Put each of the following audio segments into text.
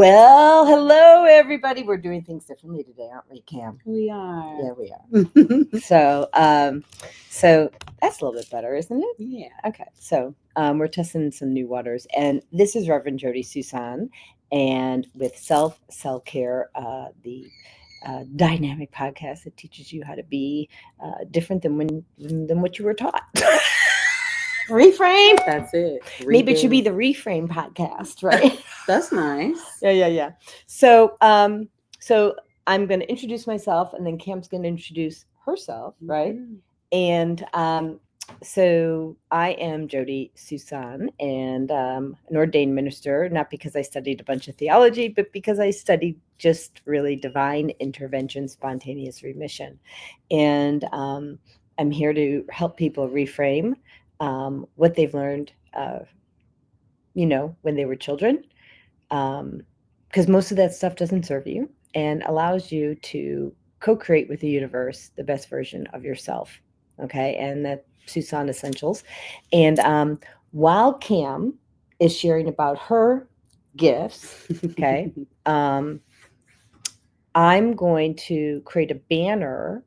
Well, hello everybody. We're doing things differently today, aren't we, Cam? We are. Yeah, we are. So that's a little bit better, isn't it? Yeah. Okay. So we're testing some new waters, and this is Reverend Jodi Susan, and with Self Care, the dynamic podcast that teaches you how to be different than what you were taught. Reframe. That's it. Maybe it should be Rebuild. the Reframe podcast, right? That's nice. Yeah. So I'm going to introduce myself, and then Cam's going to introduce herself, right? Mhm. And so I am Jodi Susan, and an ordained minister, not because I studied a bunch of theology, but because I studied just really divine intervention, spontaneous remission. And I'm here to help people reframe what they've learned, when they were children, because most of that stuff doesn't serve you and allows you to co-create with the universe the best version of yourself. Okay, and that Susan Essentials. And while Cam is sharing about her gifts, okay, I'm going to create a banner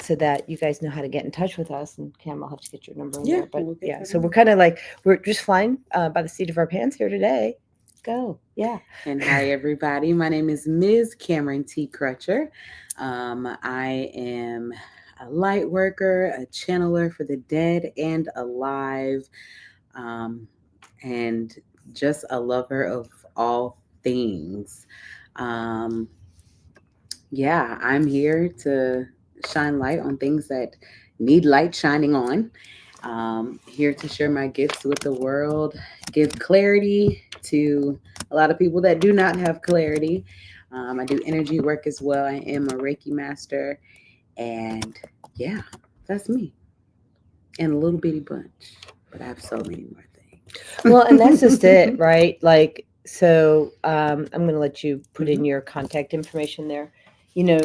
so that you guys know how to get in touch with us. And Cam, I'll have to get your number in Yeah, there. But we'll get yeah, that so in. we're kind of like, we're just flying by the seat of our pants here today. Go. Yeah. And hi, everybody. My name is Ms. Cameron T. Crutcher. I am a light worker, a channeler for the dead and alive, um, and just a lover of all things. Um, yeah, I'm here to shine light on things that need light shining on. Here to share my gifts with the world, give clarity to a lot of people that do not have clarity. I do energy work as well. I am a Reiki master. And yeah, that's me. And a little bitty bunch. But I have so many more things. Well, and that's just it, right? Like, so I'm going to let you put in your contact information there. You know,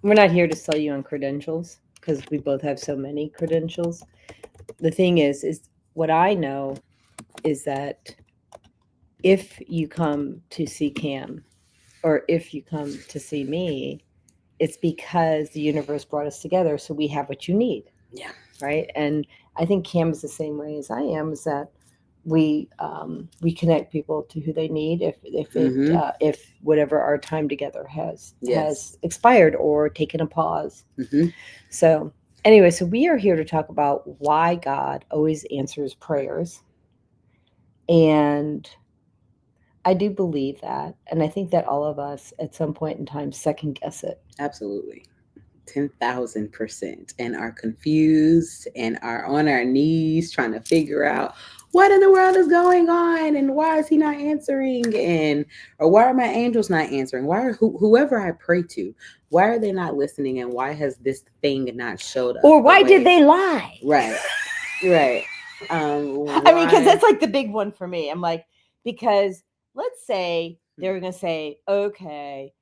we're not here to sell you on credentials because we both have so many credentials. The thing is what I know is that if you come to see Cam or if you come to see me, it's because the universe brought us together, so we have what you need. Yeah. Right. And I think Cam is the same way as I am, is that we connect people to who they need if whatever our time together has expired or taken a pause. So anyway, so we are here to talk about why God always answers prayers. And I do believe that. And I think that all of us at some point in time second guess it. Absolutely. 10,000% and are confused and are on our knees trying to figure out what in the world is going on and why is he not answering, and or why are my angels not answering, why are whoever I pray to, why are they not listening, and why has this thing not showed up, or why did they lie? Right. I mean, because that's like the big one for me. I'm like, because let's say they were going to say, okay,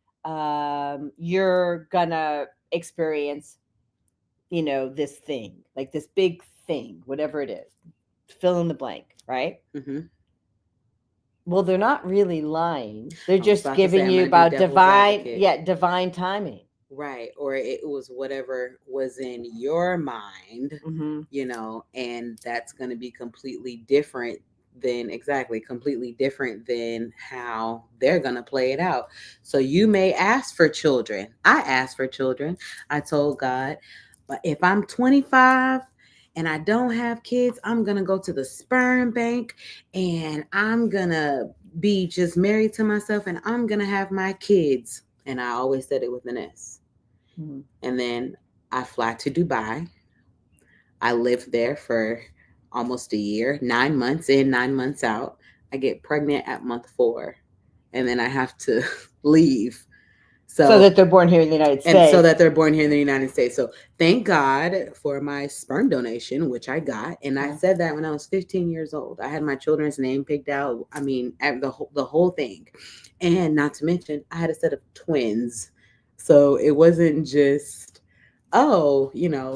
you're gonna experience, this thing, like this big thing, whatever it is, fill in the blank, right? Well, they're not really lying. They're just giving you about divine timing. Right. Or it was whatever was in your mind, and that's going to be completely different completely different than how they're going to play it out. So you may ask for children. I asked for children. I told God, but if I'm 25 and I don't have kids, I'm going to go to the sperm bank and I'm going to be just married to myself and I'm going to have my kids. And I always said it with an S. And then I fly to Dubai. I lived there for almost a year, 9 months in, 9 months out. I get pregnant at month 4, and then I have to leave. So that they're born here in the United States. And so that they're born here in the United States. So thank God for my sperm donation, which I got. And I said that when I was 15 years old. I had my children's name picked out. I mean, the whole thing. And not to mention, I had a set of twins. So it wasn't just oh,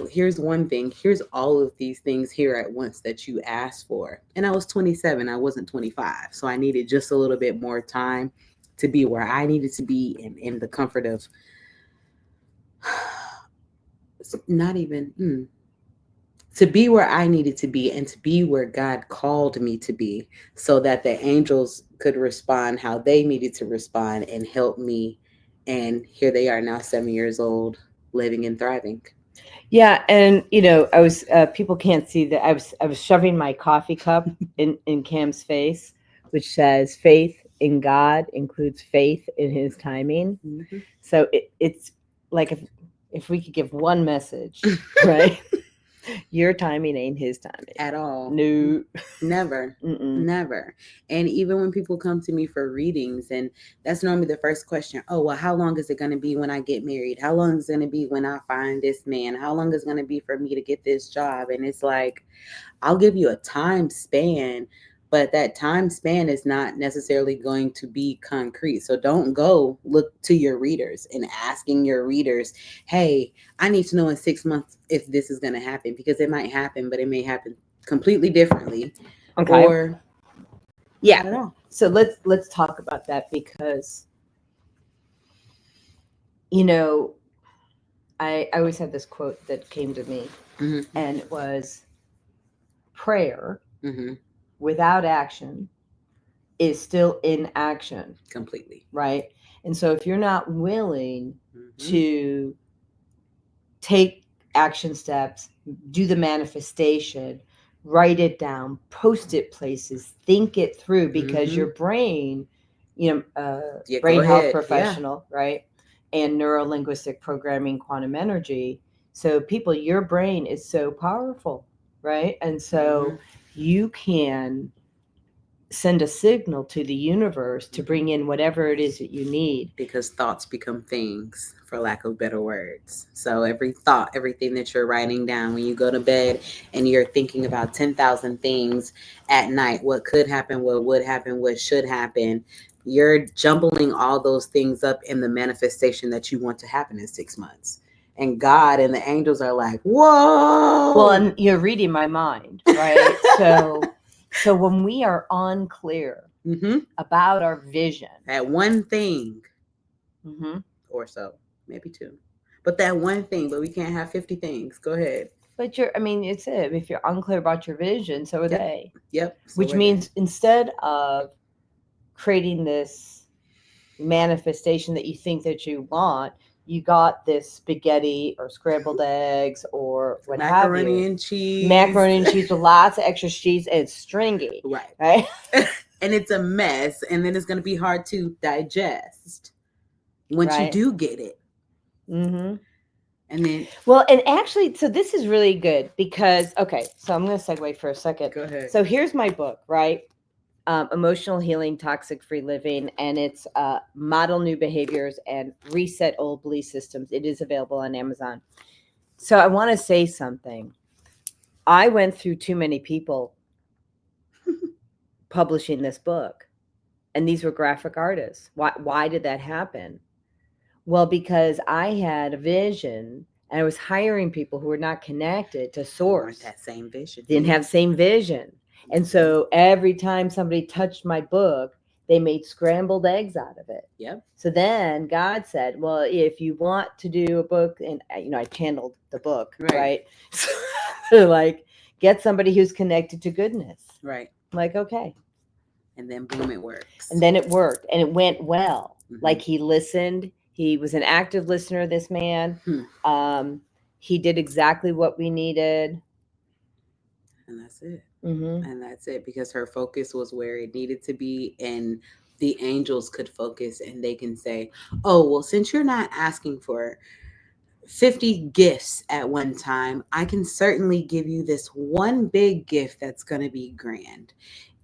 here's one thing. Here's all of these things here at once that you asked for. And I was 27. I wasn't 25. So I needed just a little bit more time to be where I needed to be and in the comfort of not even to be where I needed to be and to be where God called me to be so that the angels could respond how they needed to respond and help me. And here they are now, 7 years old, living and thriving. Yeah, and I was people can't see that I was shoving my coffee cup in Cam's face, which says faith in God includes faith in his timing. Mm-hmm. So it's like if we could give one message, right? Your timing ain't his timing At all. No. Never. Never. And even when people come to me for readings, and that's normally the first question, oh, well, how long is it going to be when I get married? How long is it going to be when I find this man? How long is it going to be for me to get this job? And it's like, I'll give you a time span, but that time span is not necessarily going to be concrete. So don't go look to your readers and asking your readers, hey, I need to know in 6 months if this is going to happen, because it might happen, but it may happen completely differently. Okay. Or yeah. not at all. So let's talk about that, because I always had this quote that came to me, and it was, prayer without action is still inaction. Completely. Right? And so if you're not willing to take action steps, do the manifestation, write it down, post it places, think it through, because your brain, brain health professional, right? And neuro-linguistic programming, quantum energy. So people, your brain is so powerful, right? And so you can send a signal to the universe to bring in whatever it is that you need. Because thoughts become things, for lack of better words. So every thought, everything that you're writing down when you go to bed and you're thinking about 10,000 things at night, what could happen, what would happen, what should happen, you're jumbling all those things up in the manifestation that you want to happen in 6 months. And God and the angels are like, whoa. Well, and you're reading my mind, right? So when we are unclear about our vision, that one thing, or so, maybe two, but that one thing, but we can't have 50 things. Go ahead. But it's it. If you're unclear about your vision, so are they. Yep. So which means instead of creating this manifestation that you think that you want, you got this spaghetti or scrambled eggs or what have you. Macaroni and cheese. Macaroni and cheese with lots of extra cheese, and it's stringy. Right? And it's a mess, and then it's going to be hard to digest once you do get it. And then, well, and actually, so this is really good because, okay, so I'm going to segue for a second. Go ahead. So here's my book, right? Emotional Healing, Toxic Free Living, and it's Model New Behaviors and Reset Old Belief Systems. It is available on Amazon. So I want to say something. I went through too many people publishing this book, and these were graphic artists. Why did that happen? Well, because I had a vision, and I was hiring people who were not connected to source. That same vision. Didn't have same vision. And so every time somebody touched my book, they made scrambled eggs out of it. Yep. So then God said, well, if you want to do a book, and I channeled the book, right? So like, get somebody who's connected to goodness. Right. I'm like, okay. And then boom, it works. And then it worked, and it went well. Like, he listened. He was an active listener, this man. He did exactly what we needed. And that's it. And that's it, because her focus was where it needed to be, and the angels could focus, and they can say, oh, well, since you're not asking for 50 gifts at one time, I can certainly give you this one big gift that's going to be grand.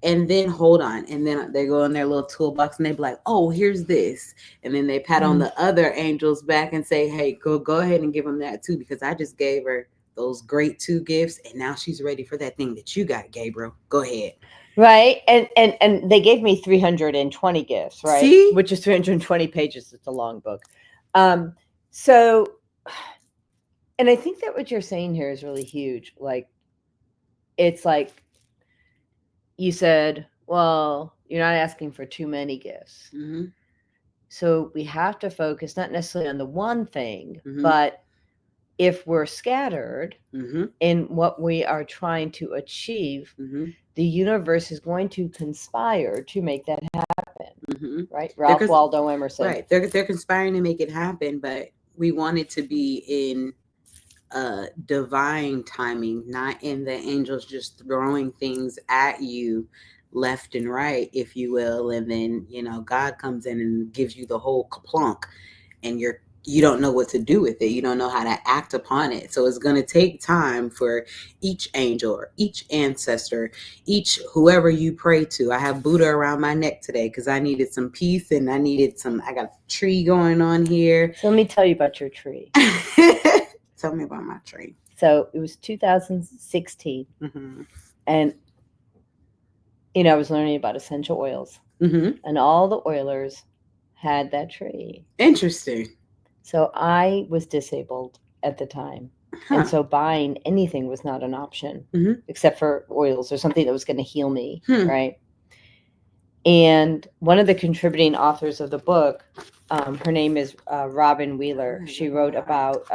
And then hold on, and then they go in their little toolbox and they be like, oh, here's this. And then they pat on the other angels back and say, hey, go ahead and give them that too, because I just gave her those great 2 gifts, and now she's ready for that thing that you got, Gabriel. Go ahead. Right. And they gave me 320 gifts, right? See? Which is 320 pages. It's a long book. So And I think that what you're saying here is really huge. Like, it's like you said, well, you're not asking for too many gifts. Mm-hmm. So we have to focus not necessarily on the one thing, but if we're scattered in what we are trying to achieve, the universe is going to conspire to make that happen. Right? Ralph Waldo Emerson. Right. They're conspiring to make it happen, but we want it to be in divine timing, not in the angels just throwing things at you left and right, if you will, and then God comes in and gives you the whole kaplunk, and you don't know what to do with it. You don't know how to act upon it. So it's going to take time for each angel or each ancestor, each whoever you pray to. I have Buddha around my neck today because I needed some peace, and I got a tree going on here. So let me tell you about your tree. Tell me about my tree. So it was 2016. And, I was learning about essential oils. And all the oilers had that tree. Interesting. So I was disabled at the time. And so buying anything was not an option, except for oils or something that was going to heal me, right? And one of the contributing authors of the book, her name is Robin Wheeler. She wrote about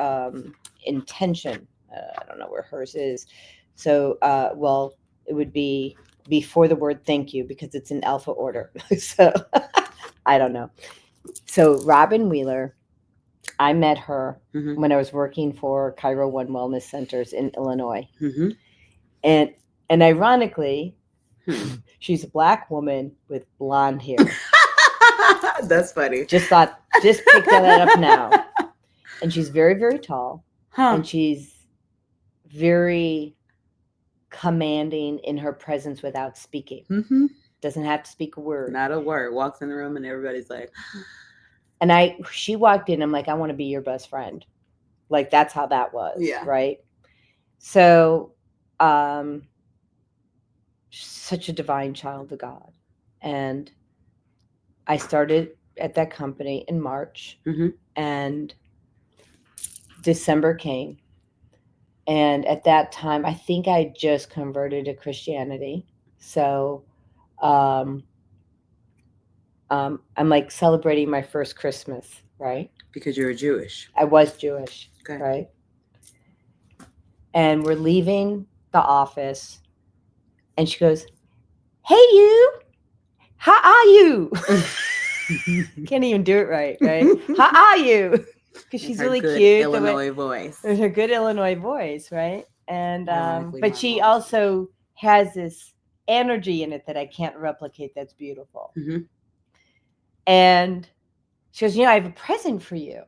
intention. I don't know where hers is. So, it would be before the word thank you because it's in alpha order. So I don't know. So Robin Wheeler, I met her when I was working for Cairo One Wellness Centers in Illinois. And ironically, she's a Black woman with blonde hair. That's funny. Just picked that up now. And she's very, very tall. And she's very commanding in her presence without speaking. Doesn't have to speak a word. Not a word. Walks in the room and everybody's like... And she walked in, I'm like, I want to be your best friend. Like, that's how that was. Yeah. Right? So, such a divine child of God. And I started at that company in March, and December came. And at that time, I think I just converted to Christianity. So I'm like celebrating my first Christmas, right? Because you were Jewish. I was Jewish, okay. Right? And we're leaving the office, and she goes, "Hey, you, how are you?" Can't even do it right? How are you? Because she's really cute. Illinois voice. There's her good Illinois voice, right? And but she also has this energy in it that I can't replicate. That's beautiful. And she goes, "I have a present for you."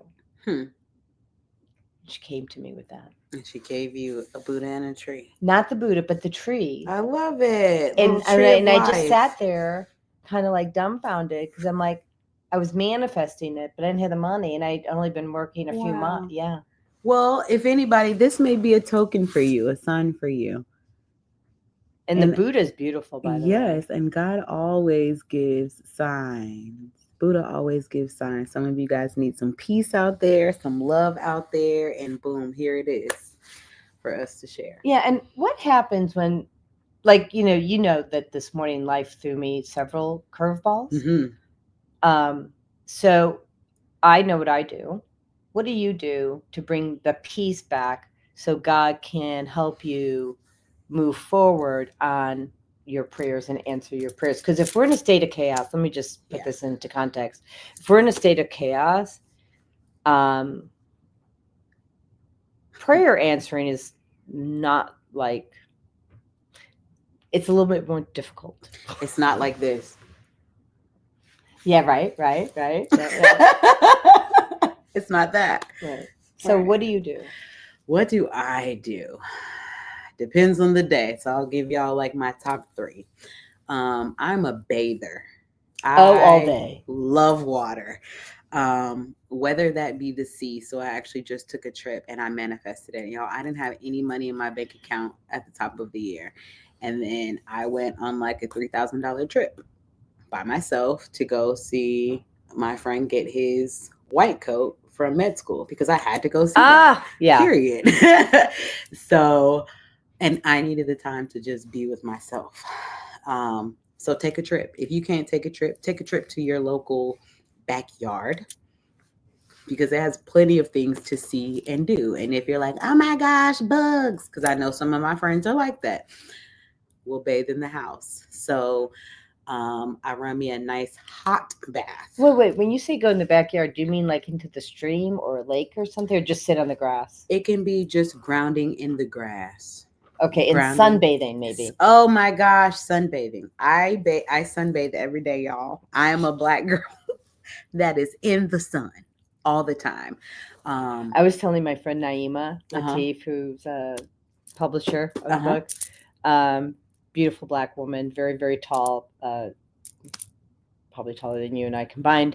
She came to me with that. And she gave you a Buddha and a tree. Not the Buddha, but the tree. I love it. And I just sat there kind of like dumbfounded because I'm like, I was manifesting it, but I didn't have the money, and I'd only been working a few months. Yeah. Well, if anybody, this may be a token for you, a sign for you. And the Buddha is beautiful, by the way. Yes, and God always gives signs. Buddha always gives signs. Some of you guys need some peace out there, some love out there, and boom, here it is for us to share. Yeah, and what happens when, like, you know that this morning life threw me several curveballs? So I know what I do. What do you do to bring the peace back so God can help you move forward on your prayers and answer your prayers? Because if we're in a state of chaos, let me just put this into context. If we're in a state of chaos, prayer answering is not like, it's a little bit more difficult. It's not like this. Yeah, right. It's not that. Right. So what do you do? What do I do? Depends on the day. So I'll give y'all like my top 3. I'm a bather. All day. Love water. Whether that be the sea. So I actually just took a trip and I manifested it. Y'all, I didn't have any money in my bank account at the top of the year. And then I went on like a $3,000 trip by myself to go see my friend get his white coat from med school because I had to go see that. Yeah. Period. So, and I needed the time to just be with myself. So take a trip. If you can't take a trip to your local backyard because it has plenty of things to see and do. And if you're like, oh my gosh, bugs, because I know some of my friends are like that, we'll bathe in the house. So I run me a nice hot bath. Wait. When you say go in the backyard, do you mean like into the stream or a lake or something, or just sit on the grass? It can be just grounding in the grass. Okay, and sunbathing maybe. Oh my gosh, sunbathing. I sunbathe every day, y'all. I am a Black girl that is in the sun all the time. I was telling my friend Naima Latif, who's a publisher of the book, beautiful Black woman, very, very tall, probably taller than you and I combined.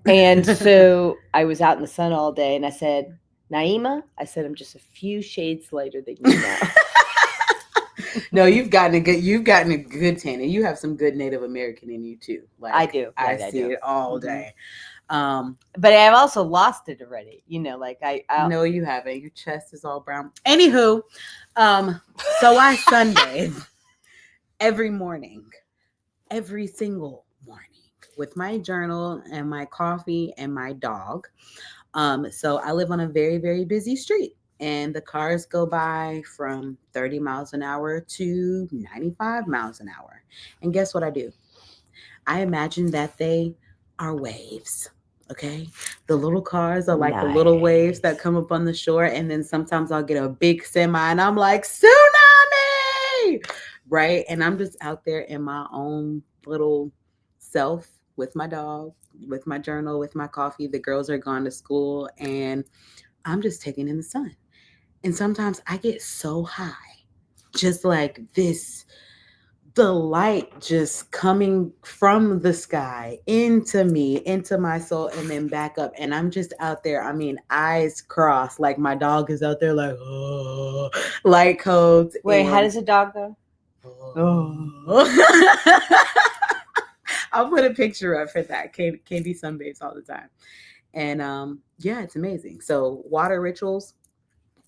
And so I was out in the sun all day, and I said, Naima, I said, I'm just a few shades lighter than you now. No, you've gotten a good tan, and you have some good Native American in you too. Like I do. I see it all day. But I've also lost it already. Like I no, you haven't. Your chest is all brown. Anywho, so I sunbathe every morning, every single morning, with my journal and my coffee and my dog. So I live on a very, very busy street. And the cars go by from 30 miles an hour to 95 miles an hour. And guess what I do? I imagine that they are waves. Okay. The little cars are like the little waves that come up on the shore. And then sometimes I'll get a big semi and I'm like, tsunami. Right. And I'm just out there in my own little self with my dog, with my journal, with my coffee. The girls are gone to school and I'm just taking in the sun. And sometimes I get so high, just like this, the light just coming from the sky into me, into my soul, and then back up. And I'm just out there. I mean, eyes crossed, like my dog is out there, like, oh, light codes. Wait, how does a dog go? Oh. I'll put a picture up for that. Candy sunbathes all the time. And yeah, it's amazing. So water rituals,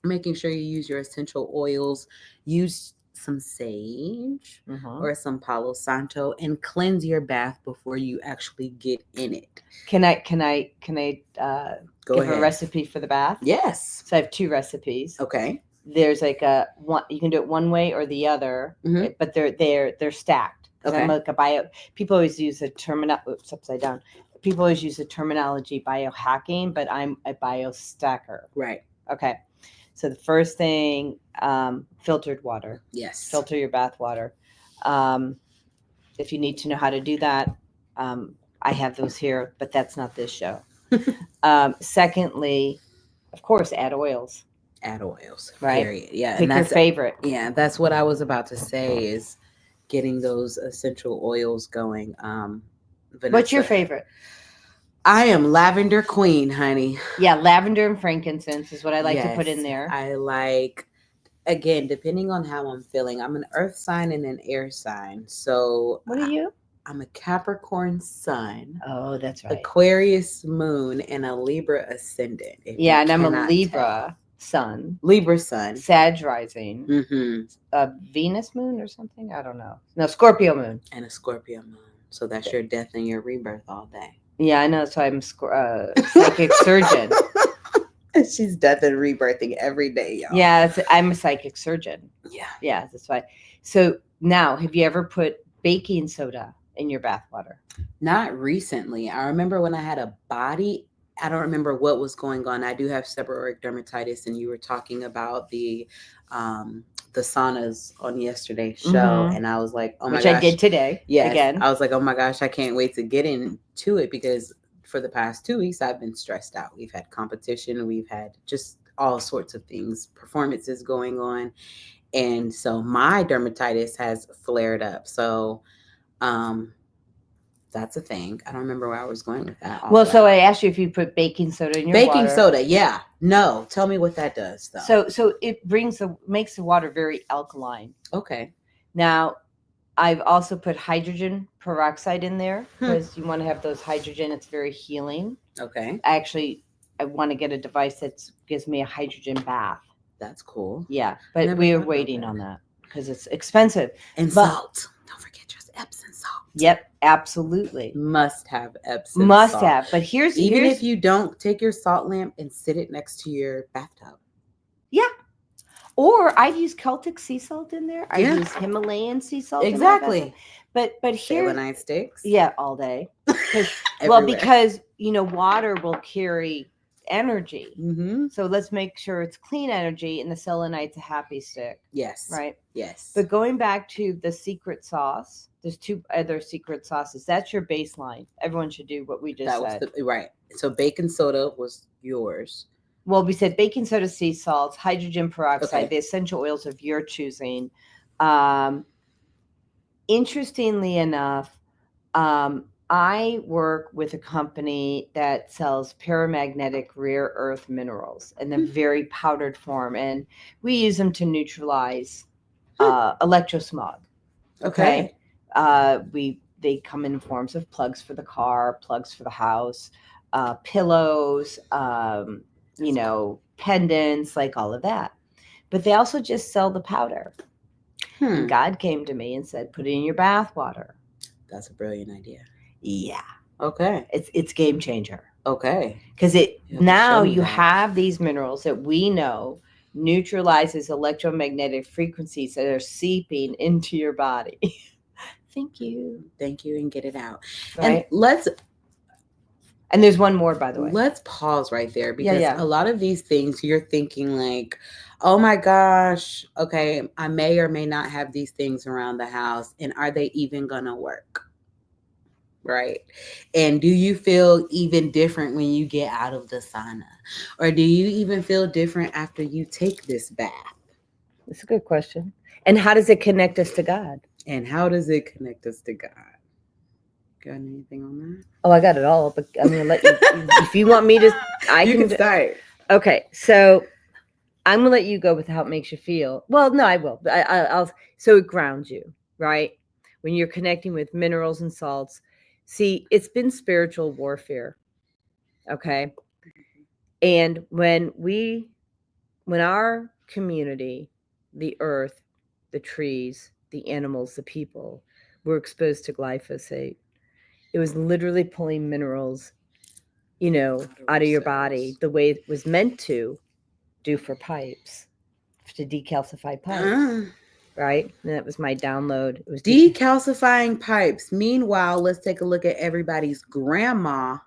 making sure you use your essential oils, use some sage or some Palo Santo, and cleanse your bath before you actually get in it. Can I give a recipe for the bath? Yes. So I have 2 recipes. Okay. There's like one, you can do it one way or the other, but they're stacked. Okay. I'm like people always use upside down. People always use the terminology biohacking, but I'm a biostacker. Right. Okay. So the first thing, filtered water. Yes. Filter your bath water. If you need to know how to do that, I have those here, but that's not this show. Secondly, of course, add oils. Add oils. Right. Period. Yeah. Pick your favorite. Yeah, that's what I was about to say is getting those essential oils going. Vanessa, what's your favorite? I am lavender queen, honey. Yeah, lavender and frankincense is what I like to put in there. I like, again, depending on how I'm feeling. I'm an earth sign and an air sign. So what are you? I'm a Capricorn sun. Oh, that's right. Aquarius moon and a Libra ascendant. Yeah, and I'm a Libra sun. Libra sun. Sag rising. A Venus moon or something? I don't know. No, Scorpio moon. And a Scorpio moon. So that's your death and your rebirth all day. Yeah, I know. So I'm psychic surgeon. She's death and rebirthing every day, y'all. Yeah, I'm a psychic surgeon. Yeah. Yeah, that's why. So now, have you ever put baking soda in your bath water? Not recently. I remember when I had a body, I don't remember what was going on. I do have seborrheic dermatitis, and you were talking about the saunas on yesterday's show, and I was like, oh my gosh. Which I did today. Yes. Again. I was like, oh my gosh, I can't wait to get into it because for the past 2 weeks, I've been stressed out. We've had competition. We've had just all sorts of things, performances going on. And so my dermatitis has flared up. So that's a thing. I don't remember where I was going with that. Well, so I asked you if you put baking soda in your water. Baking soda, yeah. No, tell me what that does, though. So it makes the water very alkaline. Okay. Now, I've also put hydrogen peroxide in there because you want to have those hydrogen. It's very healing. Okay. I I want to get a device that gives me a hydrogen bath. That's cool. Yeah, but we're waiting on that because it's expensive. And salt. Don't forget your Epsom salt. Yep, absolutely. Must have Epsom Must salt. have. But even if you don't, take your salt lamp and sit it next to your bathtub. Yeah. Or I've used Celtic sea salt in there. I've used Himalayan sea salt. Exactly. But here, Saline sticks. Yeah, all day. Well, because water will carry energy. Mm-hmm. So let's make sure it's clean energy, and the selenite's a happy stick. Yes. Right? Yes. But going back to the secret sauce, there's 2 other secret sauces. That's your baseline. Everyone should do what we just said. Right. So baking soda was yours. Well, we said baking soda, sea salts, hydrogen peroxide, the essential oils of your choosing. Interestingly enough, I work with a company that sells paramagnetic rare earth minerals in a very powdered form, and we use them to neutralize electrosmog. Okay. They come in forms of plugs for the car, plugs for the house, pillows, pendants, like all of that. But they also just sell the powder. And God came to me and said, put it in your bath water. That's a brilliant idea. Yeah. Okay. It's game changer. Okay. Because now you have these minerals that we know neutralizes electromagnetic frequencies that are seeping into your body. Thank you, and get it out. Right. And there's one more, by the way. Let's pause right there, because a lot of these things you're thinking like, oh my gosh, okay, I may or may not have these things around the house, and are they even gonna work? Right? And do you feel even different when you get out of the sauna? Or do you even feel different after you take this bath? That's a good question. And how does it connect us to God? Got anything on that? Oh, I got it all, but I'm going to let you, if you want me to, you can start. Okay, so I'm going to let you go with how it makes you feel. Well, no, I will. I'll. So it grounds you, right? When you're connecting with minerals and salts. See, it's been spiritual warfare, okay? And when our community, the earth, the trees, the animals, the people, were exposed to glyphosate, it was literally pulling minerals, out of your body the way it was meant to do for pipes, to decalcify pipes. Right? And that was my download. It was decalcifying pipes. Meanwhile, let's take a look at everybody's grandma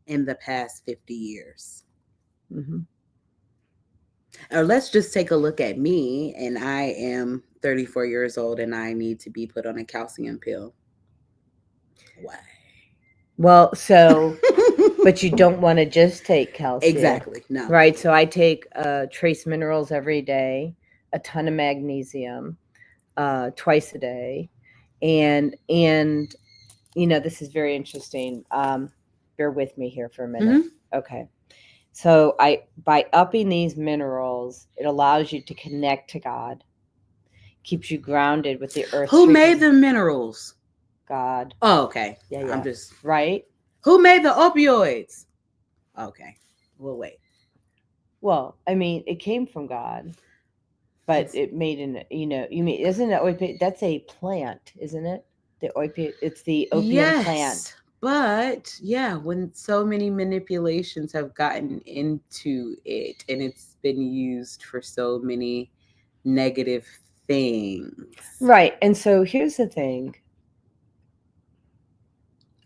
in the past 50 years. Mm-hmm. Or let's just take a look at me, and I am 34 years old, and I need to be put on a calcium pill. Why? Well, so, but you don't want to just take calcium. Exactly. No. Right. So I take trace minerals every day, a ton of magnesium twice a day. And this is very interesting. Bear with me here for a minute. Mm-hmm. Okay. So by upping these minerals, it allows you to connect to God, keeps you grounded with the earth. Who made the minerals? God. Oh, okay. Yeah. I'm just right. Who made the opioids? Okay, we'll wait. Well, I mean, it came from God, but it made isn't it opiate? That's a plant, isn't it? The opiate. It's the opium plant. But yeah, when so many manipulations have gotten into it, and it's been used for so many negative things. Right. And so here's the thing.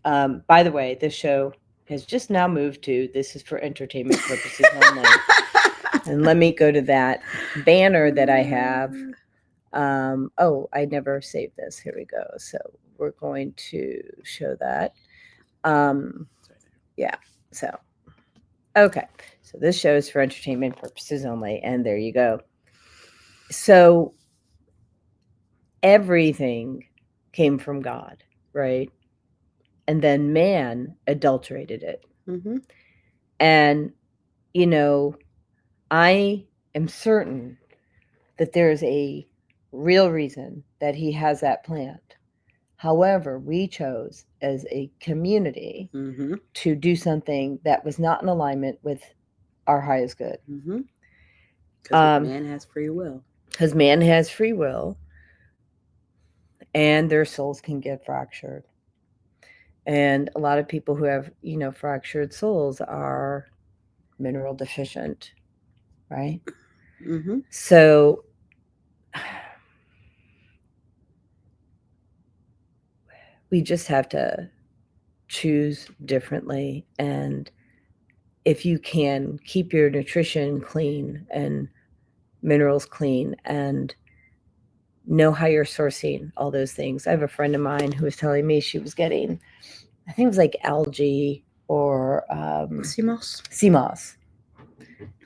By the way, this show has just now moved to this is for entertainment purposes only. And let me go to that banner that I have. I never saved this. Here we go. So we're going to show that. Yeah. So, okay. So this show is for entertainment purposes only. And there you go. So everything came from God, right? And then man adulterated it. Mm-hmm. And, I am certain that there is a real reason that he has that plant. However, we chose as a community to do something that was not in alignment with our highest good. Because man has free will. Because man has free will, and their souls can get fractured. And a lot of people who have, fractured souls are mineral deficient, right? So we just have to choose differently. And if you can keep your nutrition clean and minerals clean and know how you're sourcing all those things. I have a friend of mine who was telling me she was getting, I think it was like algae or sea moss.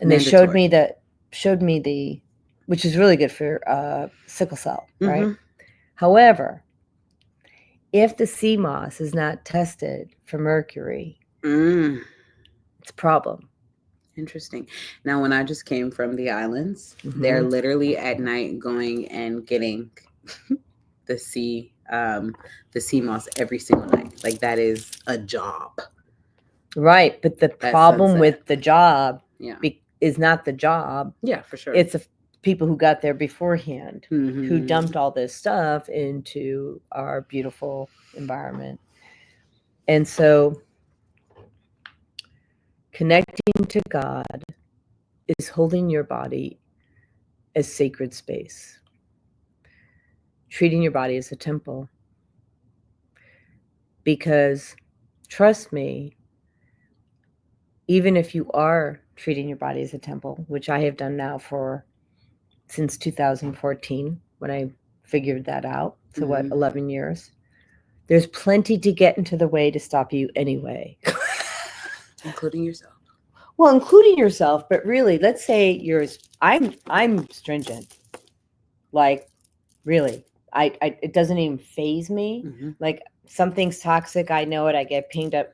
And they showed me the, which is really good for sickle cell, right? However, if the sea moss is not tested for mercury, it's a problem. Interesting. Now, when I just came from the islands, they're literally at night going and getting the sea moss every single night. Like, that is a job. Right, but the problem with the job is not the job. Yeah, for sure. It's people who got there beforehand, who dumped all this stuff into our beautiful environment. And so connecting to God is holding your body as sacred space, treating your body as a temple. Because trust me, even if you are treating your body as a temple, which I have done now since 2014, when I figured that out. So what, 11 years? There's plenty to get into the way to stop you anyway. Including yourself. Well, including yourself, but really, let's say I'm stringent. Like, really. It doesn't even faze me. Like, something's toxic, I know it, I get pinged up.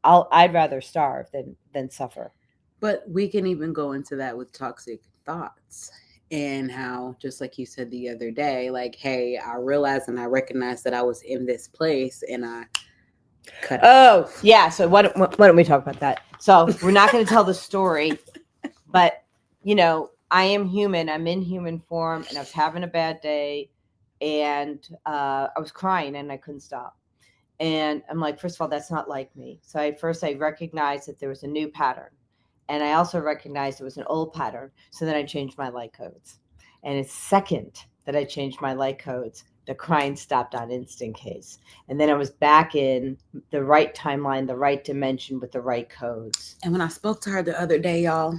I'd rather starve than suffer. But we can even go into that with toxic thoughts. And how, just like you said the other day, like, hey, I realized and I recognized that I was in this place and I cut off. Yeah. So why don't we talk about that? So we're not going to tell the story, but, I am human. I'm in human form, and I was having a bad day, and I was crying, and I couldn't stop. And I'm like, first of all, that's not like me. So I recognized that there was a new pattern. And I also recognized it was an old pattern. So then I changed my light codes. And it's second that I changed my light codes, the crying stopped on instant case. And then I was back in the right timeline, the right dimension with the right codes. And when I spoke to her the other day, y'all,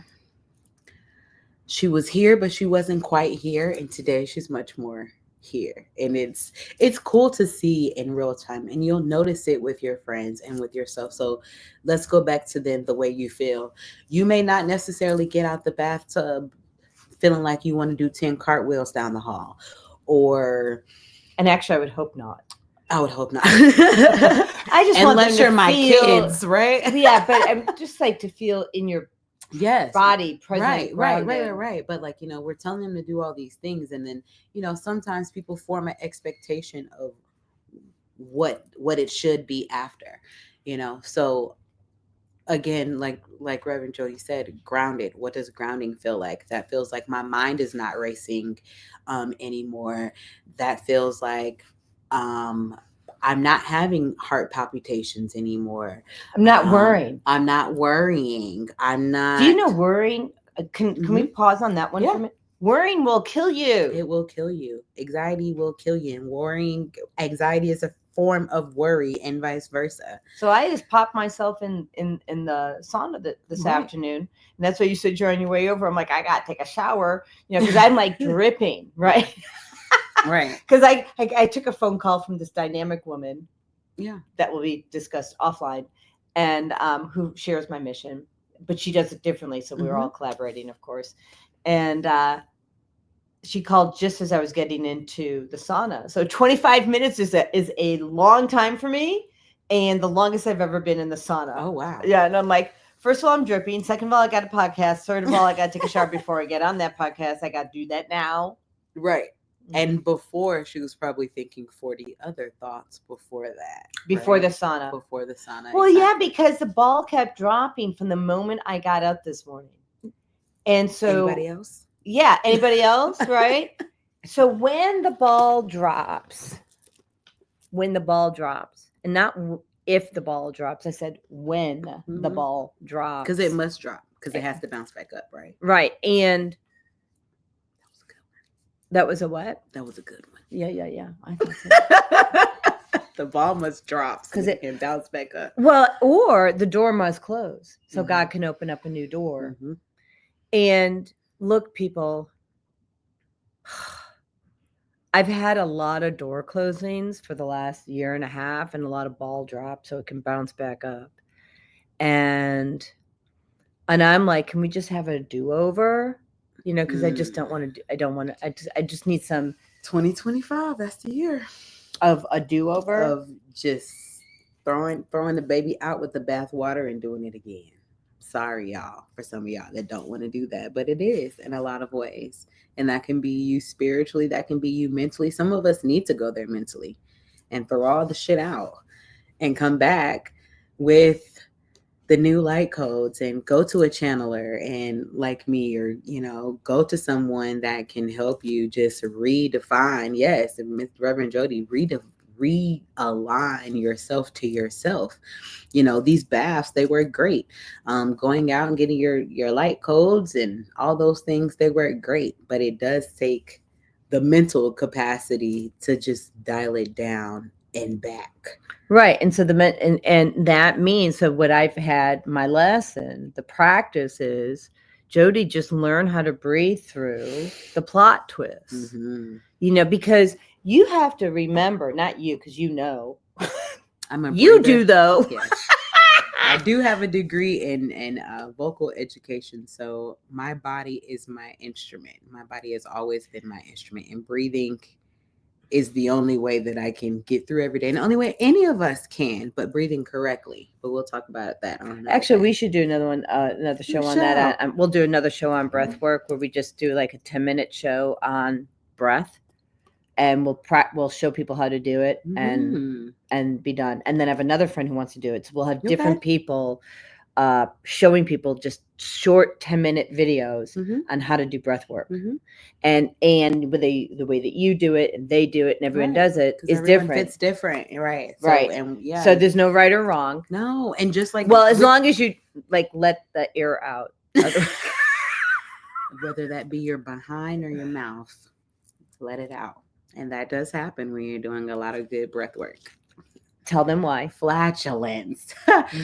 she was here, but she wasn't quite here. And today she's much more here. And it's cool to see in real time, and you'll notice it with your friends and with yourself. So let's go back to then the way you feel. You may not necessarily get out the bathtub feeling like you want to do 10 cartwheels down the hall, and actually I would hope not. I would hope not. I just unless you're my kids, right? Yeah, but I'm just like to feel in your body present. Right. But like, we're telling them to do all these things, and then sometimes people form an expectation of what it should be after, so again, like Reverend Jodi said, grounded. What does grounding feel like? That feels like my mind is not racing anymore. That feels like I'm not having heart palpitations anymore. I'm not worrying. I'm not worrying. I'm not. Do you know worrying? Can we pause on that one for a minute? Worrying will kill you. It will kill you. Anxiety will kill you. And anxiety is a form of worry, and vice versa. So I just popped myself in the sauna this afternoon. And that's why you said you're on your way over. I'm like, I got to take a shower, because I'm like dripping, right? Right. Because I took a phone call from this dynamic woman. Yeah. That will be discussed offline, and who shares my mission, but she does it differently. So we're all collaborating, of course. And she called just as I was getting into the sauna. So 25 minutes is a long time for me, and the longest I've ever been in the sauna. Oh, wow. Yeah. And I'm like, first of all, I'm dripping. Second of all, I got a podcast. Third of all, I got to take a shower before I get on that podcast. I got to do that now. Right. And before, she was probably thinking 40 other thoughts before that. Before the sauna. Before the sauna. Well, exactly. Yeah, because the ball kept dropping from the moment I got up this morning. And so anybody else? Yeah, anybody else, right? So when the ball drops, and not if the ball drops, I said when the ball drops. Because it must drop, because it has to bounce back up, right? Right. And that was a what? That was a good one. Yeah. I thought so. The ball must drop because it can bounce back up. Well, or the door must close so God can open up a new door. And look, people, I've had a lot of door closings for the last year and a half and a lot of ball drops so it can bounce back up. And I'm like, can we just have a do-over? You know, because I just don't want to I just need some 2025, that's the year of a do-over. Of just throwing the baby out with the bathwater and doing it again. Sorry, y'all, for some of y'all that don't want to do that, but it is in a lot of ways. And that can be you spiritually, that can be you mentally. Some of us need to go there mentally and throw all the shit out and come back with the new light codes and go to a channeler and like me, or, you know, go to someone that can help you just redefine. Yes, Reverend Jodi, realign yourself to yourself. You know, these baths, they work great. Going out and getting your light codes and all those things, they work great, but it does take the mental capacity to just dial it down and back. Right. And so and that means, so what I've had my lesson, the practice is, Jodi, just learn how to breathe through the plot twists. You know, because you have to remember, not you, because you know. You do though. Yes. I do have a degree in vocal education, so my body is my instrument. My body has always been my instrument, and breathing is the only way that I can get through every day, and the only way any of us can, but breathing correctly. But we'll talk about that on another Actually, day. we should do another show on that. We'll do another show on breath work where we just do like a 10-minute show on breath, and we'll show people how to do it and be done. And then I have another friend who wants to do it, so we'll have different people showing people just short 10-minute videos on how to do breath work. And with the way that you do it and they do it and everyone does it is different. It's different, right? So, right. And yeah, so there's no right or wrong. No, and just like, well, as long as you like let the air out, whether that be your behind or your mouth, let it out. And that does happen when you're doing a lot of good breath work. Tell them why. Flatulence.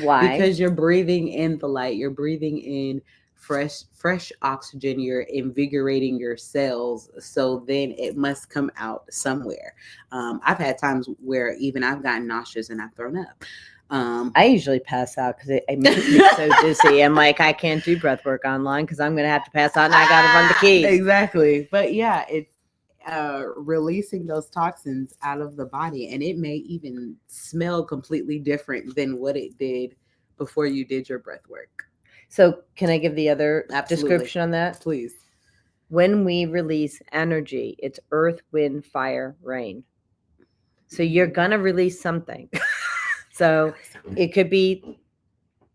Why? Because you're breathing in the light. You're breathing in fresh oxygen. You're invigorating your cells. So then it must come out somewhere. I've had times where even I've gotten nauseous and I've thrown up. I usually pass out because it makes me so dizzy. I'm like, I can't do breath work online because I'm going to have to pass out and I got to run the keys. Exactly. But yeah, it's releasing those toxins out of the body, and it may even smell completely different than what it did before you did your breath work. So can I give the other description on that? Please. When we release energy, it's earth, wind, fire, rain. So you're gonna release something. So it could be,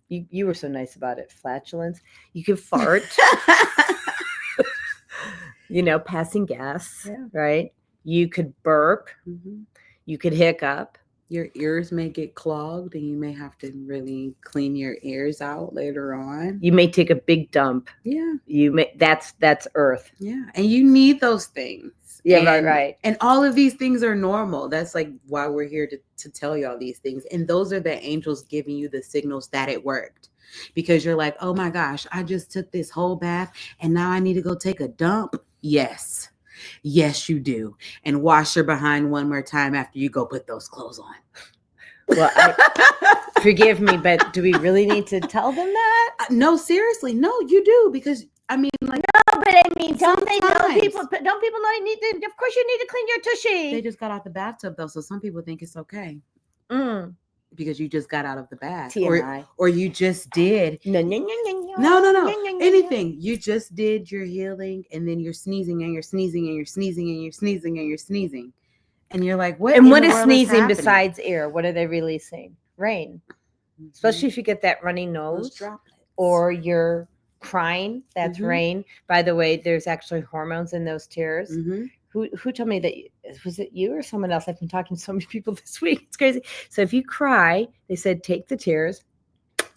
you were so nice about it, flatulence. You could fart. You know, passing gas, right? You could burp. You could hiccup. Your ears may get clogged and you may have to really clean your ears out later on. You may take a big dump. Yeah. That's earth. Yeah. And you need those things. Yeah, right. And all of these things are normal. That's like why we're here to tell you all these things. And those are the angels giving you the signals that it worked. Because you're like, oh my gosh, I just took this whole bath and now I need to go take a dump. Yes, you do. And wash your behind one more time after you go put those clothes on. Well, forgive me, but do we really need to tell them that? No, seriously. No, you do. Because I mean, like, no, but I mean, don't they know people? Don't people know you need to? Of course, you need to clean your tushy. They just got out the bathtub though, so some people think it's okay. Because you just got out of the bath, or you just did no. Anything you just did, you're healing, and then you're sneezing and you're sneezing and you're sneezing and you're sneezing and you're sneezing, and you're like, what? And what is sneezing besides air? What are they releasing? Rain, especially if you get that runny nose, droplets, or you're crying, that's rain. By the way, there's actually hormones in those tears. Mm-hmm. Who told me that? Was it you or someone else? I've been talking to so many people this week. It's crazy. So if you cry, they said take the tears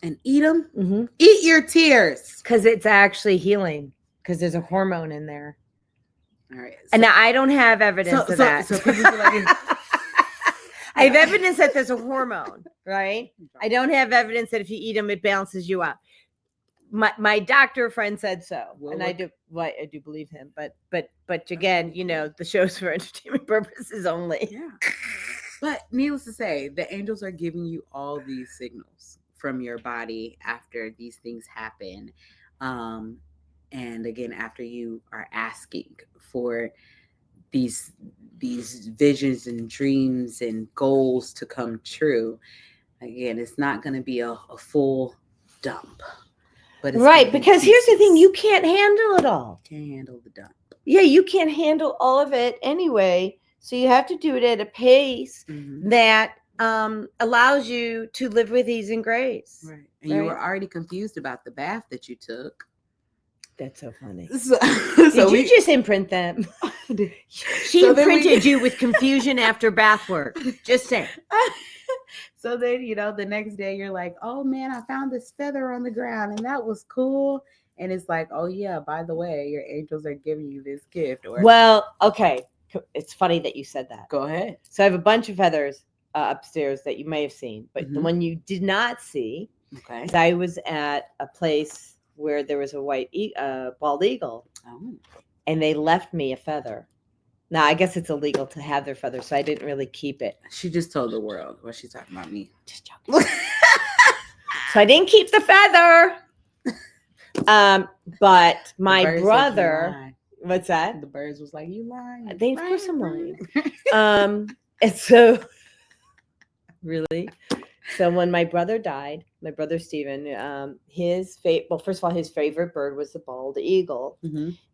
and eat them. Mm-hmm. Eat your tears, because it's actually healing. Because there's a hormone in there. All right. So, and now I don't have evidence of that. So people feel like I have evidence that there's a hormone, right? I don't have evidence that if you eat them, it balances you out. My doctor friend said so, and I do believe him. But again, you know, the show's for entertainment purposes only. Yeah. But needless to say, the angels are giving you all these signals from your body after these things happen, and again after you are asking for these visions and dreams and goals to come true. Again, it's not going to be a full dump. But it's right, because here's the thing, you can't handle it all. Can't handle the dump. Yeah, you can't handle all of it anyway. So you have to do it at a pace that allows you to live with ease and grace. Right. And you were already confused about the bath that you took. That's so funny. So Did you just imprint them? She imprinted you with confusion after bath work. Just saying. So then, you know, the next day you're like, oh man, I found this feather on the ground and that was cool. And it's like, oh yeah, by the way, your angels are giving you this gift. Well, okay. It's funny that you said that. Go ahead. So I have a bunch of feathers upstairs that you may have seen, but the one you did not see, is I was at a place where there was a white bald eagle, and they left me a feather. Now, I guess it's illegal to have their feathers, so I didn't really keep it. She just told the world what she's talking about me. Just joking. So I didn't keep the feather. But my brother, what's that? The birds was like, you lying. Of course I'm lying. And so, really? So when my brother died, my brother Stephen, first of all, his favorite bird was the bald eagle.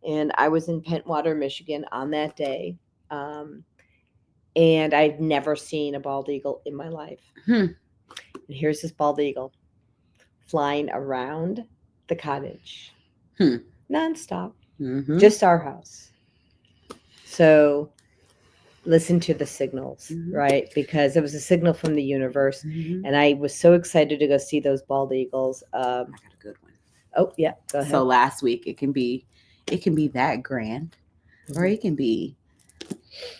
And I was in Pentwater, Michigan on that day. And I've never seen a bald eagle in my life. And here's this bald eagle flying around the cottage nonstop, just our house. So listen to the signals, right? Because it was a signal from the universe, and I was so excited to go see those bald eagles. I got a good one. Oh yeah, go ahead. So last week it can be that grand, or it can be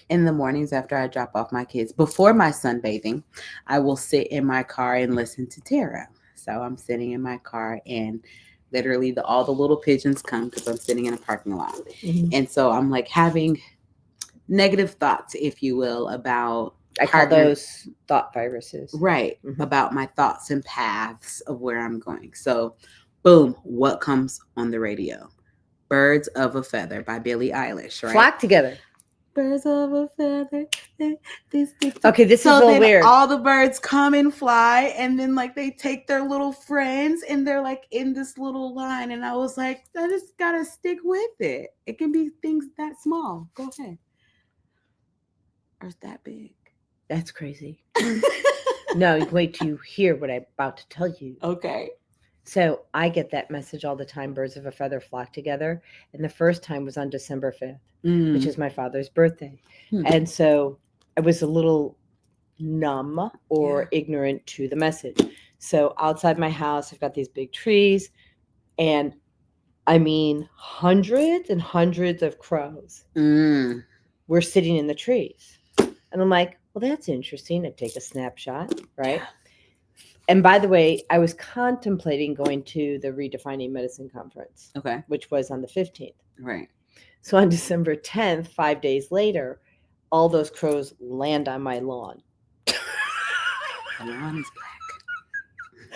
in the mornings after I drop off my kids before my sunbathing. I will sit in my car and listen to tarot. So I'm sitting in my car and literally all the little pigeons come because I'm sitting in a parking lot. And so I'm like having negative thoughts, if you will, about I call those thought viruses. Right. About my thoughts and paths of where I'm going. So boom, what comes on the radio? Birds of a Feather by Billie Eilish, right? Flock together. Birds of a feather. Okay, this is a little weird. All the birds come and fly, and then like they take their little friends and they're like in this little line. And I was like, I just gotta stick with it. It can be things that small. Go ahead. Or is that big? That's crazy. No, wait till you hear what I'm about to tell you. Okay. So I get that message all the time, birds of a feather flock together. And the first time was on December 5th, which is my father's birthday. And so I was a little numb or ignorant to the message. So outside my house, I've got these big trees. And I mean, hundreds and hundreds of crows were sitting in the trees. And I'm like, well, that's interesting. I take a snapshot, right? And by the way, I was contemplating going to the Redefining Medicine conference, which was on the 15th. Right. So on December 10th, 5 days later, all those crows land on my lawn. The lawn is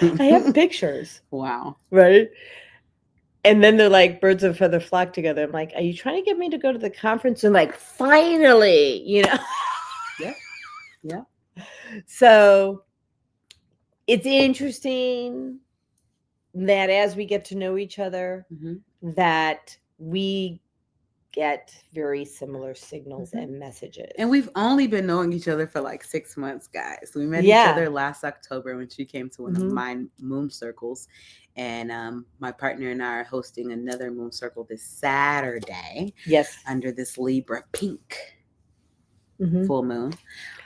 black. I have pictures. Wow. Right? And then they're like, birds of a feather flock together. I'm like, are you trying to get me to go to the conference? And like, finally, you know? Yeah. So it's interesting that as we get to know each other, that we get very similar signals and messages. And we've only been knowing each other for like 6 months, guys. We met each other last October when she came to one of my moon circles. And my partner and I are hosting another moon circle this Saturday. Yes. Under this Libra pink full moon.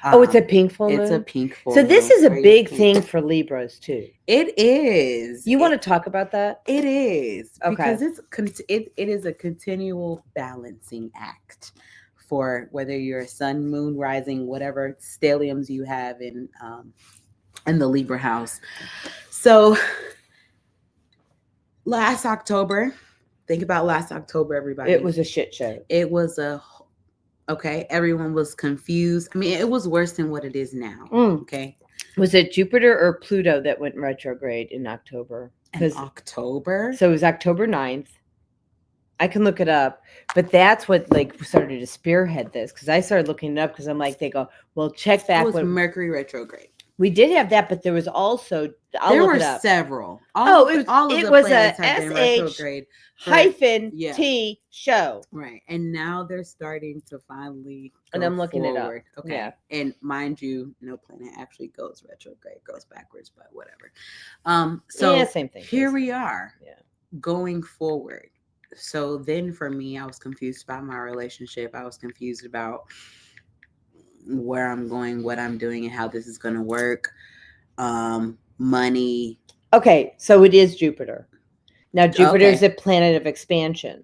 Oh, it's a pink full moon? It's a pink full moon. So this is a big pink. thing for Libras too. It is. You want to talk about that? It is. Okay. Because it is a continual balancing act for whether you're a sun, moon, rising, whatever stelliums you have in the Libra house. So last October, think about last October, everybody. It was a shit show. It was okay, everyone was confused. I mean, it was worse than what it is now. Okay. Was it Jupiter or Pluto that went retrograde in October? In October? So it was October 9th. I can look it up, but that's what like started to spearhead this, because I started looking it up because I'm like, they go, well, check back. It was Mercury retrograde. We did have that, but there was also there were several. All of the planets have been retrograde hyphen T show. Right. And now they're starting to finally go and I'm looking forward. It up. Okay. Yeah. And mind you, no planet actually goes retrograde, goes backwards, but whatever. So same thing. Here we are. Yeah. Going forward. So then for me, I was confused about my relationship. I was confused about where I'm going, what I'm doing, and how this is going to work. Money. Okay, so it is Jupiter. Now Jupiter is a planet of expansion.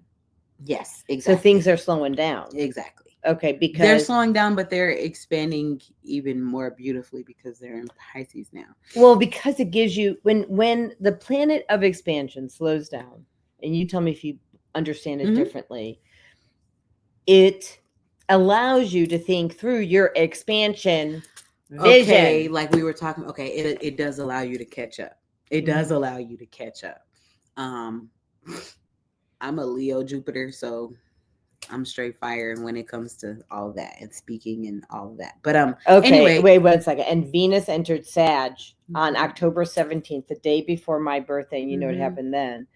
Yes, exactly. So things are slowing down. Exactly. Okay, because they're slowing down, but they're expanding even more beautifully because they're in Pisces now. Well, because it gives you when the planet of expansion slows down, and you tell me if you understand it differently, it allows you to think through your expansion vision. Okay, like we were talking. Okay, it does allow you to catch up. It does allow you to catch up. I'm a Leo Jupiter, so I'm straight fire when it comes to all of that and speaking and all of that. But okay, anyway, wait 1 second. And Venus entered Sag on October 17th, the day before my birthday. And you know what happened then?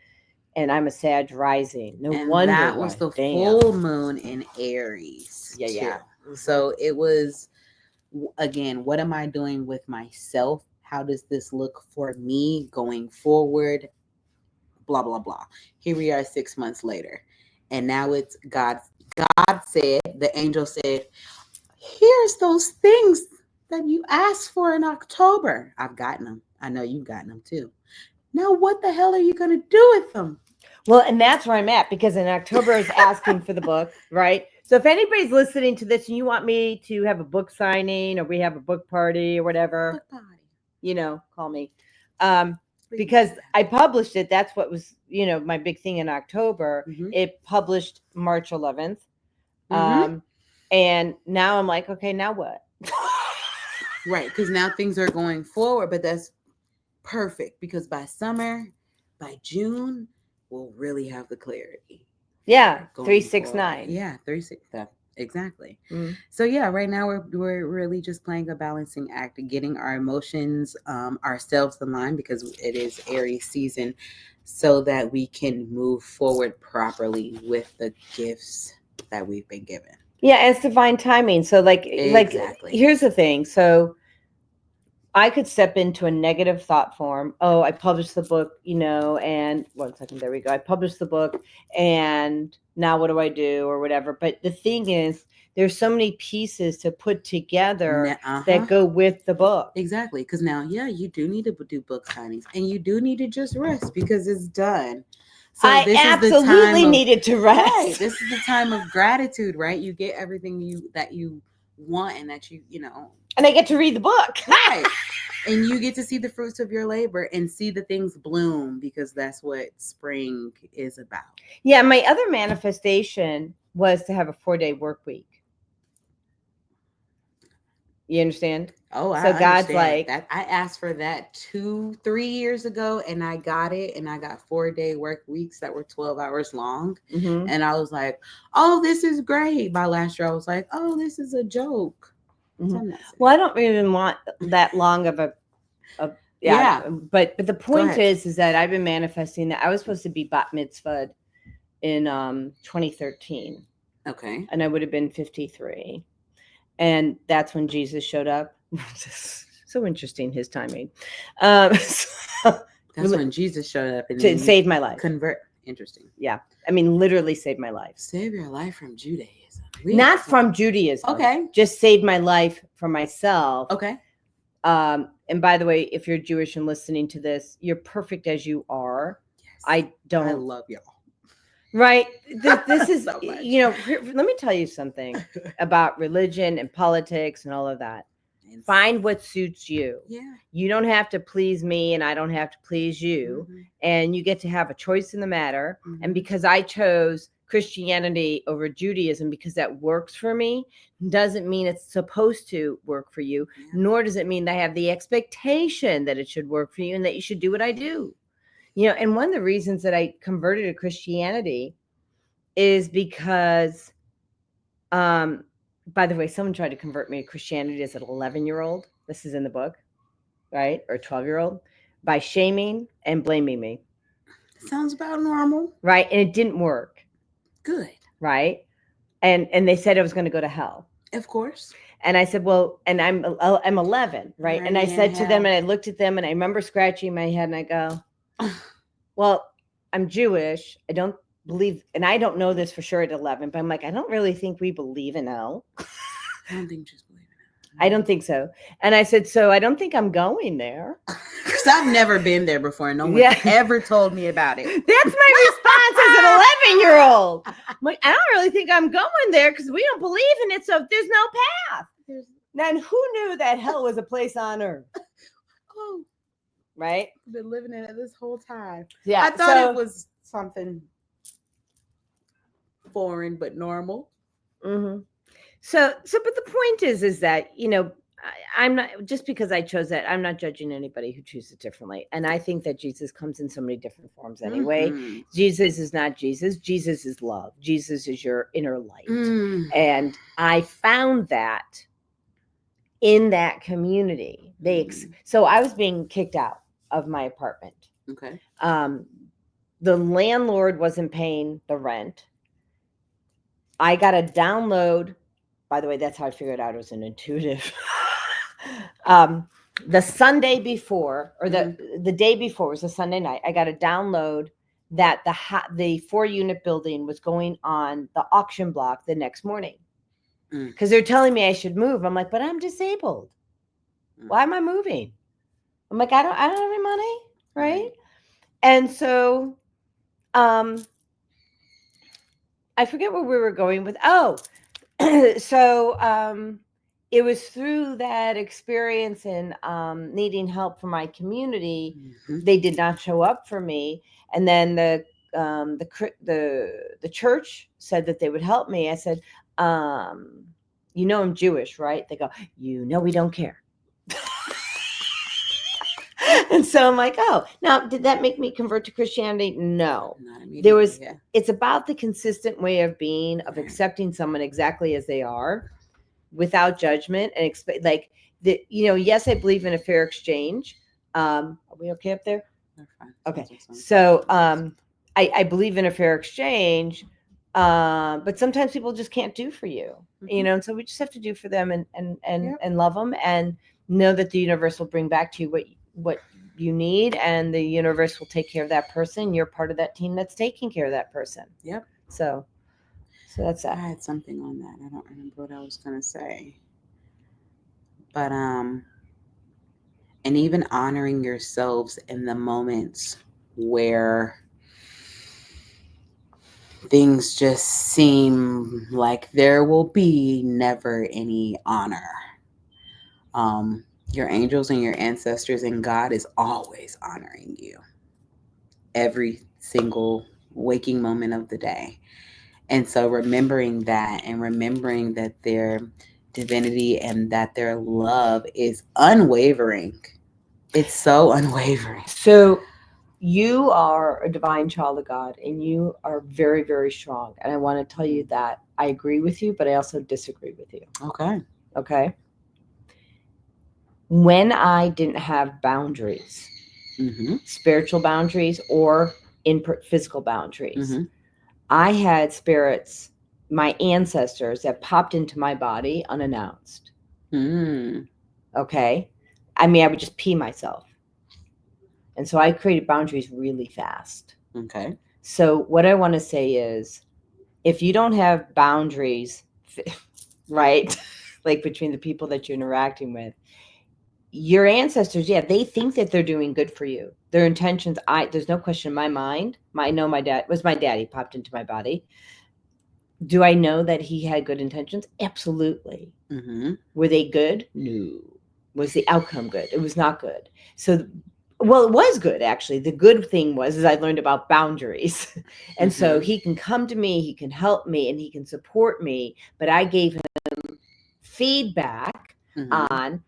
And I'm a Sag rising. No wonder that was the full moon in Aries. Yeah. So it was, again, what am I doing with myself? How does this look for me going forward? Blah, blah, blah. Here we are 6 months later. And now it's God. God said, the angel said, here's those things that you asked for in October. I've gotten them. I know you've gotten them too. Now, what the hell are you going to do with them? Well, and that's where I'm at, because in October I was asking for the book, right? So if anybody's listening to this and you want me to have a book signing or we have a book party or whatever, call me. Because I published it. That's what was, my big thing in October. It published March 11th. And now I'm like, okay, now what? Right. Because now things are going forward, but that's perfect, because by summer, by June, we'll really have the clarity. Yeah. 369. Yeah. 369. Exactly. So yeah, right now we're really just playing a balancing act, getting our emotions, ourselves in line, because it is Aries season, so that we can move forward properly with the gifts that we've been given. Yeah, it's divine timing. So exactly. Here's the thing. So I could step into a negative thought form. Oh, I published the book, and 1 second, there we go. I published the book, and now what do I do or whatever? But the thing is, there's so many pieces to put together that go with the book. Exactly. Because now, you do need to do book signings, and you do need to just rest because it's done. So I absolutely needed to rest. Right, this is the time of gratitude, right? You get everything that you want and that and I get to read the book. Right. And you get to see the fruits of your labor and see the things bloom, because that's what spring is about. Yeah. My other manifestation was to have a 4-day work week. You understand? Oh, so God's like that. I asked for that 2-3 years ago, and I got it, and I got 4-day work weeks that were 12 hours long. And I was like, oh, this is great. By last year, I was like, oh, this is a joke. Well, I don't even want that long of a but the point is that I've been manifesting that I was supposed to be bat mitzvahed in 2013. Okay. And I would have been 53. And that's when Jesus showed up. So interesting, his timing. That's when Jesus showed up and to save my life. Interesting. Yeah. I mean, literally saved my life. Save your life from Judaism. Not from Judaism. Okay. Just saved my life for myself. Okay. And by the way, if you're Jewish and listening to this, you're perfect as you are. Yes. I love y'all. Right. This is, so let me tell you something about religion and politics and all of that. Find what suits you. Yeah. You don't have to please me and I don't have to please you. Mm-hmm. And you get to have a choice in the matter. Mm-hmm. And because I chose Christianity over Judaism because that works for me, doesn't mean it's supposed to work for you, nor does it mean that I have the expectation that it should work for you and that you should do what I do. And one of the reasons that I converted to Christianity is because, by the way, someone tried to convert me to Christianity as an 11-year-old. This is in the book, right? Or 12-year-old, by shaming and blaming me. Sounds about normal. Right. And it didn't work. Good. Right. And they said I was going to go to hell. Of course. And I said, well, and I'm 11, right? And I said to them, and I looked at them, and I remember scratching my head, and I go, well, I'm Jewish. I don't believe, and I don't know this for sure at 11, but I'm like, I don't really think we believe in hell. I don't think Jews believe in hell. I don't think so. And I said, so I don't think I'm going there. Because I've never been there before. No one ever told me about it. That's my response as an 11-year-old. I'm like, I don't really think I'm going there because we don't believe in it. So there's no path. Then who knew that hell was a place on earth? Oh. Right? I've been living in it this whole time. Yeah. I thought it was something foreign but normal. Mm-hmm. So, but the point is that, I'm not, just because I chose that, I'm not judging anybody who chooses differently. And I think that Jesus comes in so many different forms anyway. Mm-hmm. Jesus is not Jesus. Jesus is love. Jesus is your inner light. Mm. And I found that in that community. So I was being kicked out of my apartment. Okay. The landlord wasn't paying the rent. I got a download. By the way, that's how I figured out it was an intuitive. The Sunday before, or the day before, was a Sunday night, I got a download that the 4-unit building was going on the auction block the next morning. Because they're telling me I should move. I'm like, but I'm disabled. Why am I moving? I'm like, I don't have any money, right? And so, I forget where we were going with. So it was through that experience and needing help from my community. Mm-hmm. They did not show up for me, and then the church said that they would help me. I said, I'm Jewish, right? They go, we don't care. And so I'm like, now did that make me convert to Christianity? No. Not immediately. It's about the consistent way of being, of accepting someone exactly as they are, without judgment, and yes, I believe in a fair exchange. Are we okay up there? Okay. So I believe in a fair exchange, but sometimes people just can't do for you, mm-hmm. And so we just have to do for them and love them, and know that the universe will bring back to you what you need, and the universe will take care of that person. You're part of that team that's taking care of that person. Yep. So that's that. I had something on that. I don't remember what I was going to say. But, and even honoring yourselves in the moments where things just seem like there will be never any honor. Your angels and your ancestors and God is always honoring you every single waking moment of the day. And so remembering that, and remembering that their divinity and that their love is unwavering. It's so unwavering. So you are a divine child of God, and you are very, very strong. And I want to tell you that I agree with you, but I also disagree with you. Okay. When I didn't have boundaries, mm-hmm. spiritual boundaries or physical boundaries, mm-hmm. I had spirits, my ancestors, that popped into my body unannounced. Okay. I mean, I would just pee myself. And so I created boundaries really fast. Okay. So what I want to say is, if you don't have boundaries, right, like between the people that you're interacting with, your ancestors, yeah, they think that they're doing good for you. Their intentions, there's no question in my mind. I know my dad was my daddy popped into my body. Do I know that he had good intentions? Absolutely. Mm-hmm. Were they good? No. Was the outcome good? It was not good. So, well, it was good actually. The good thing was I learned about boundaries, and so he can come to me, he can help me, and he can support me. But I gave him feedback on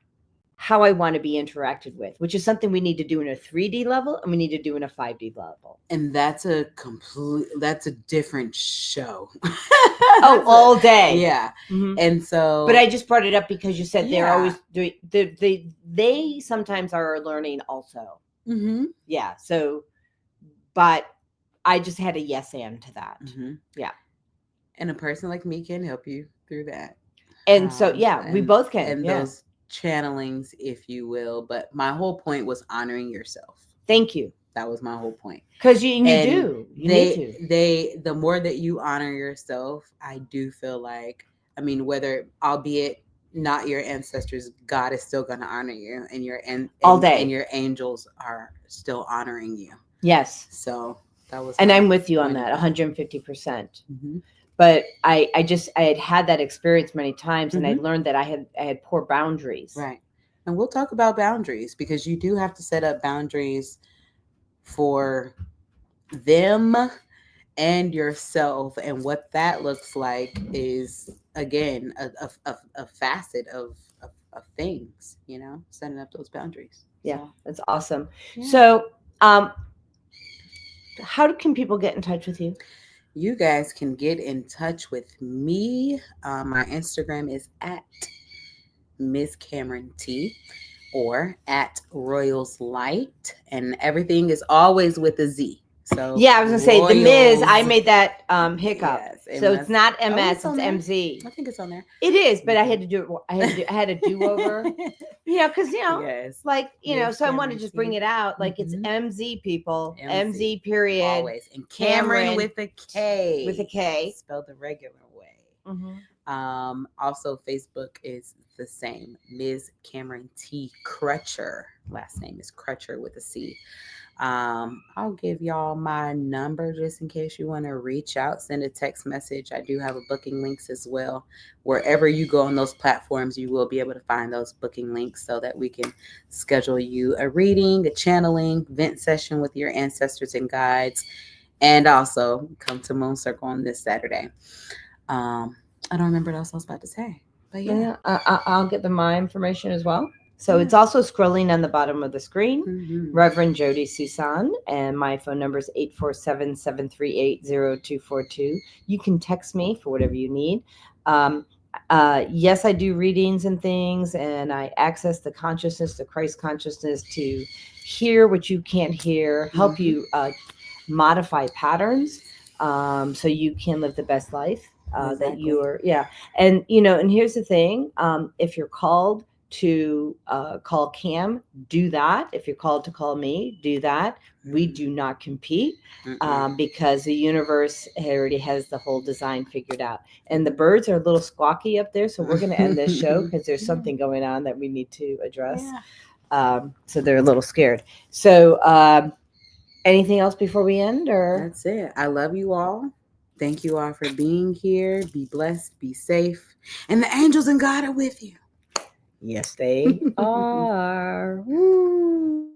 how I want to be interacted with, which is something we need to do in a 3D level and we need to do in a 5D level. And that's a different show. All day. Yeah. Mm-hmm. And so, but I just brought it up because you said they're always doing, they sometimes are learning also. Mm-hmm. Yeah. So, but I just had a yes and to that. Mm-hmm. Yeah. And a person like me can help you through that. And so, yeah, we both can. And those channelings, if you will. But my whole point was honoring yourself. Thank you. That was my whole point. Because you need to. The more that you honor yourself, I do feel like, I mean, whether, albeit not your ancestors, God is still going to honor you, and all day, and your angels are still honoring you. Yes. So that was, and I'm with you on that 150%. Mm-hmm. But I had that experience many times, and I learned that I had poor boundaries. Right. And we'll talk about boundaries, because you do have to set up boundaries for them and yourself. And what that looks like is, again, a facet of things, setting up those boundaries. Yeah, so, that's awesome. Yeah. So, how can people get in touch with you? You guys can get in touch with me. My Instagram is at Ms. Cameron T, or at Royals Light, and everything is always with a Z. So yeah, I was gonna say the Ms. I made that hiccup. Yes, so it's not MS, it's MZ. I think it's on there. It is, but I had to do it. I had a do over. Because yes, like so I want to just bring it out. Like it's MZ, people. MZ period. Always, and Cameron with a K. With a K, spelled the regular way. Mm-hmm. Also, Facebook is the same. Ms. Cameron T. Crutcher. Last name is Crutcher with a C. I'll give y'all my number just in case you want to reach out, send a text message. I do have a booking links as well. Wherever you go on those platforms, you will be able to find those booking links so that we can schedule you a reading, a channeling, vent session with your ancestors and guides, and also come to Moon Circle on this Saturday. I don't remember what else I was about to say, but yeah. I'll get my information as well. So it's also scrolling on the bottom of the screen. Mm-hmm. Reverend Jodi Susan, and my phone number is 847-738-0242. You can text me for whatever you need. Yes, I do readings and things, and I access the consciousness, the Christ consciousness, to hear what you can't hear, help you modify patterns so you can live the best life that you are. Yeah. And, and here's the thing. If you're called to call Cam, do that. If you're called to call me, do that. We do not compete because the universe already has the whole design figured out. And the birds are a little squawky up there, so we're going to end this show because there's something going on that we need to address. Yeah. So they're a little scared. So anything else before we end? Or that's it. I love you all. Thank you all for being here. Be blessed, be safe, and the angels and God are with you. Yes, they are. Woo.